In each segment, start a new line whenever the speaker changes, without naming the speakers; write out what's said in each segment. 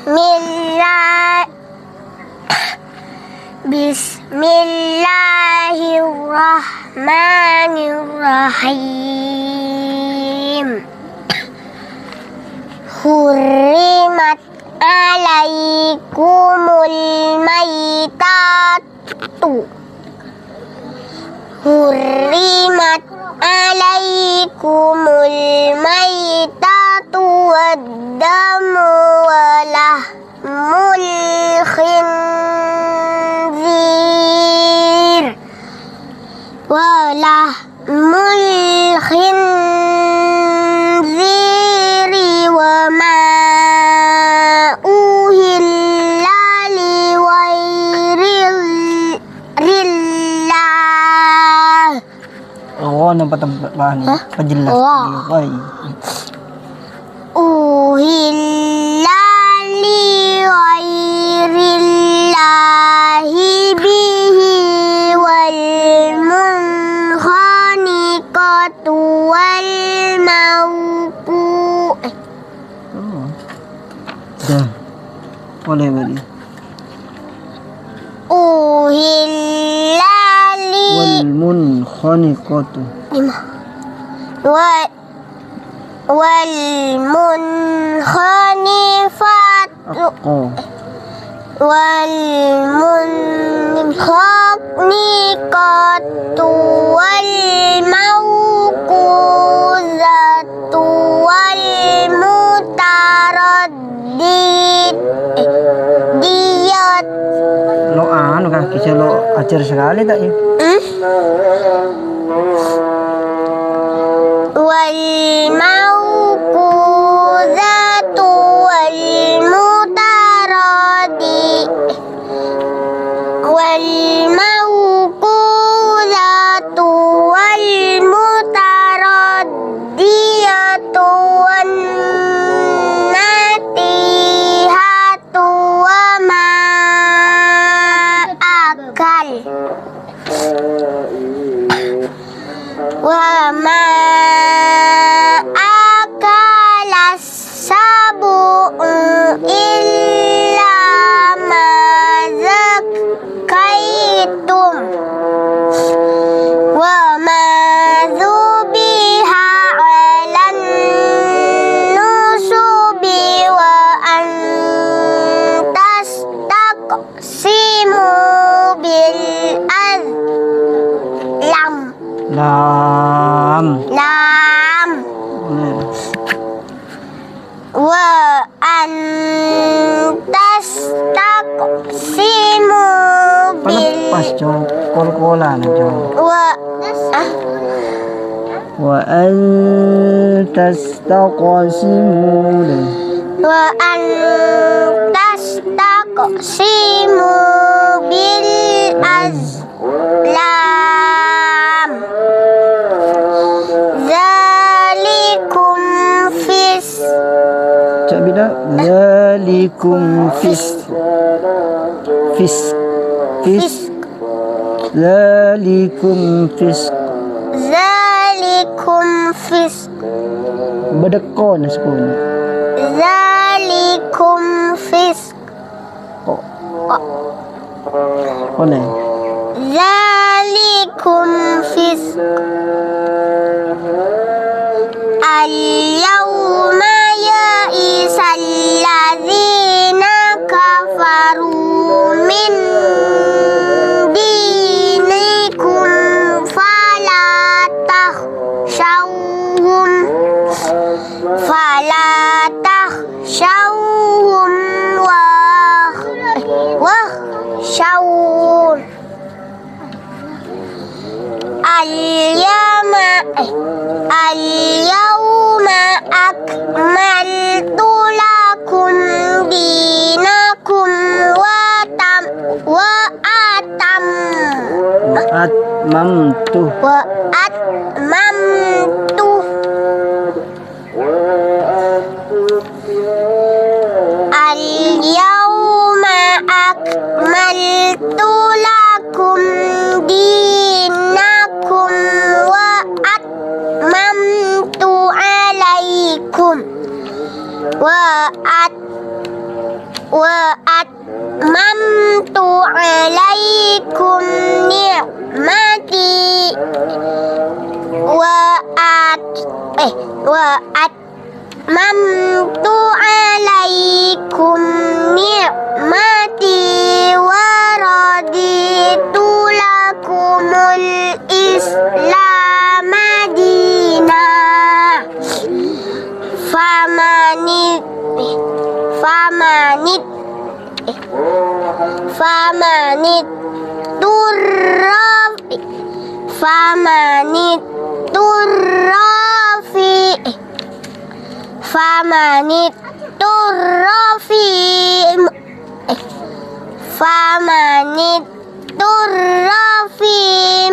Bismillahirrahmanirrahim. Hurrimat alaikumul maitatu. Hurrimat alaikumul maitatu waddamu walahmul khinzir wa ma uhilla liwairillah.
Ano patambahan niya? Pajelas. Okay.
Uhilla liwairillahi bihi wal munkhaniqatu wal mawqu.
Dah. Boleh balik.
Uhilla
Wal munkhaniqatu.
wal munkhaniqatu wal munkhaniqatu wal mawquzatu wal mutaraddiyat.
Lo ano ka? Kasi lo ajar sekali tak ya?
Wal mawquzatu wal mutaraddiyatu wan natihatu wa ma akal illa ma zakaitum wa ma zubiha alan nusubi wa an tastaqsimu bil azlam. Lam wa an tastaqsimu bil
Pas jauh kol-kolan jauh. Wa an tastaqsimu
bil azlam. Zalikum fis.
Cak bida. Zalikum fis. Zalikum fis. Bedeko na sekolah.
Zalikum fis.
Boleh.
Zalikum fis. Al-yawma ya'isal ladzina kafaru min dinikum fala takhshawhum wakhshawun. Al-yawma akmaltu lakum dinakum wa atmamtu al-yawma akmaltu lakum dinakum wa atmamtu alaikum wa wa atmamtu alaikum ni'mati wa atmamtu alaikum ni'mati wa raditu lakumul Islam madinah famanit turrafi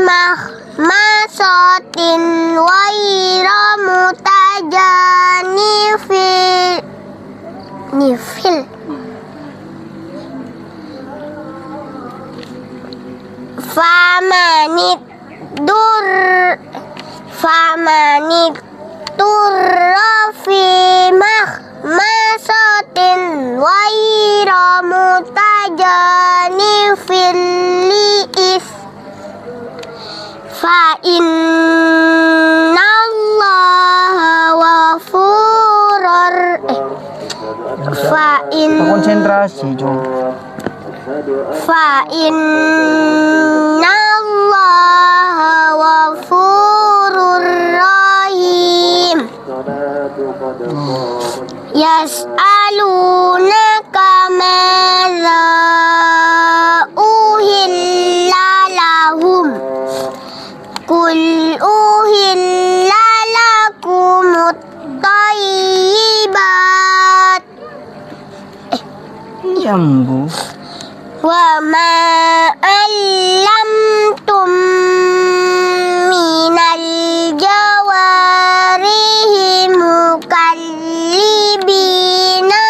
mahmasatin waira mutajanifil famanit turrafi mahmasatin waira mutajanifil li'is fa innallaha ghafurur
konsentrasi Jong.
fa innallaha ghafurur rahim yas'alunaka madza uhilla lahum qul uhilla lakumut thayyibat
Jambu.
wa ma allamtum minal jawarihi mukallibina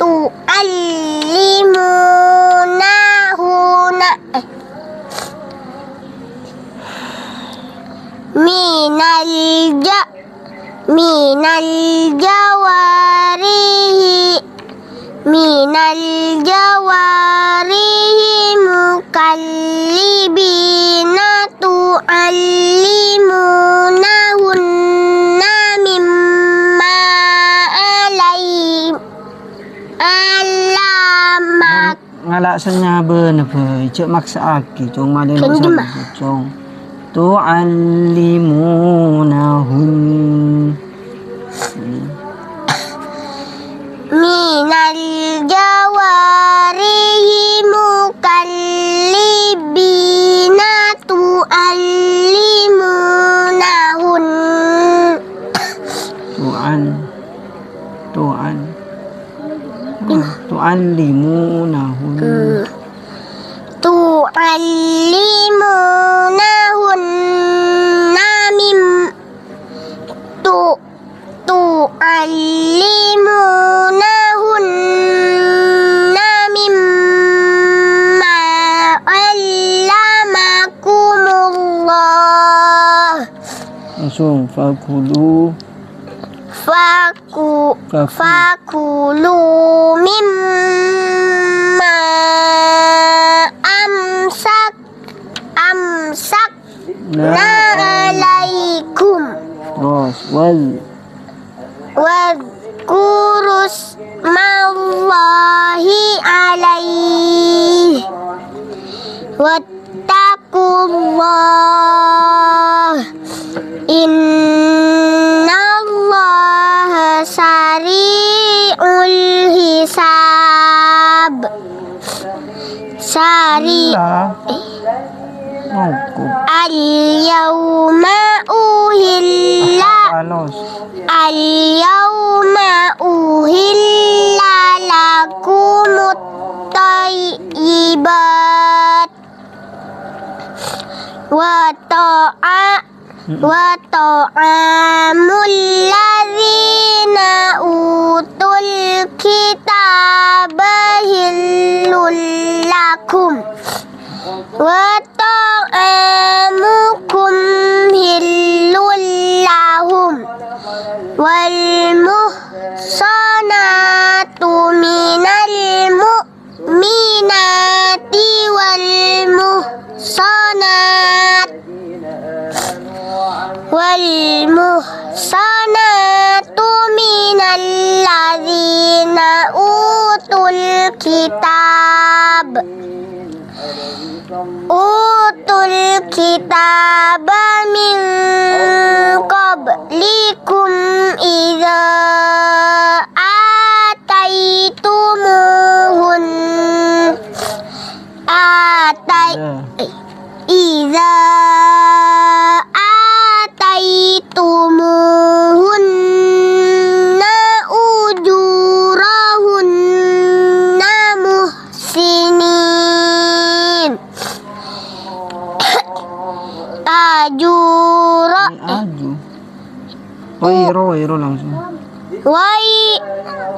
tu'allimunahuna minal jawarihi mukallibina tu'allimunahunna mimma alamak
Ngalaksannya bener cek maksa aki Jong malin
Kendima.
Jong tu'allimunahun
minal jawarihi mukallibina tu'allimunahun
tu'allimunahun
tu'allimunahunna mimma allamakumullah
langsung fakulu
fakulu mimma amsak alaikum
terus
wadhkurus mallahi alaihi wattaqullah innallaha sari'ul hisab al-yawma uhilla lakumut thayyibat wa ta'amul ladzina utul kitaba hillul lakum wa ta'amukum hillul lahum wal muhsanat kitab min qablikum idza ataitumuhun idza ataitumuhunna ujurahunna muhsinin
Aju. Wairo langsung.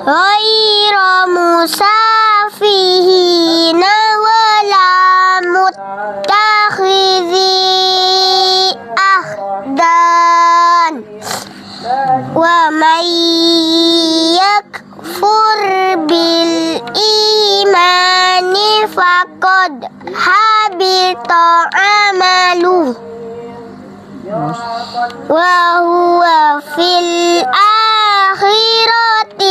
Ghaira musafihina wala muttakhidhi ahdan wa man yakfur bil imani faqad habita amaluh wa huwa fil akhirati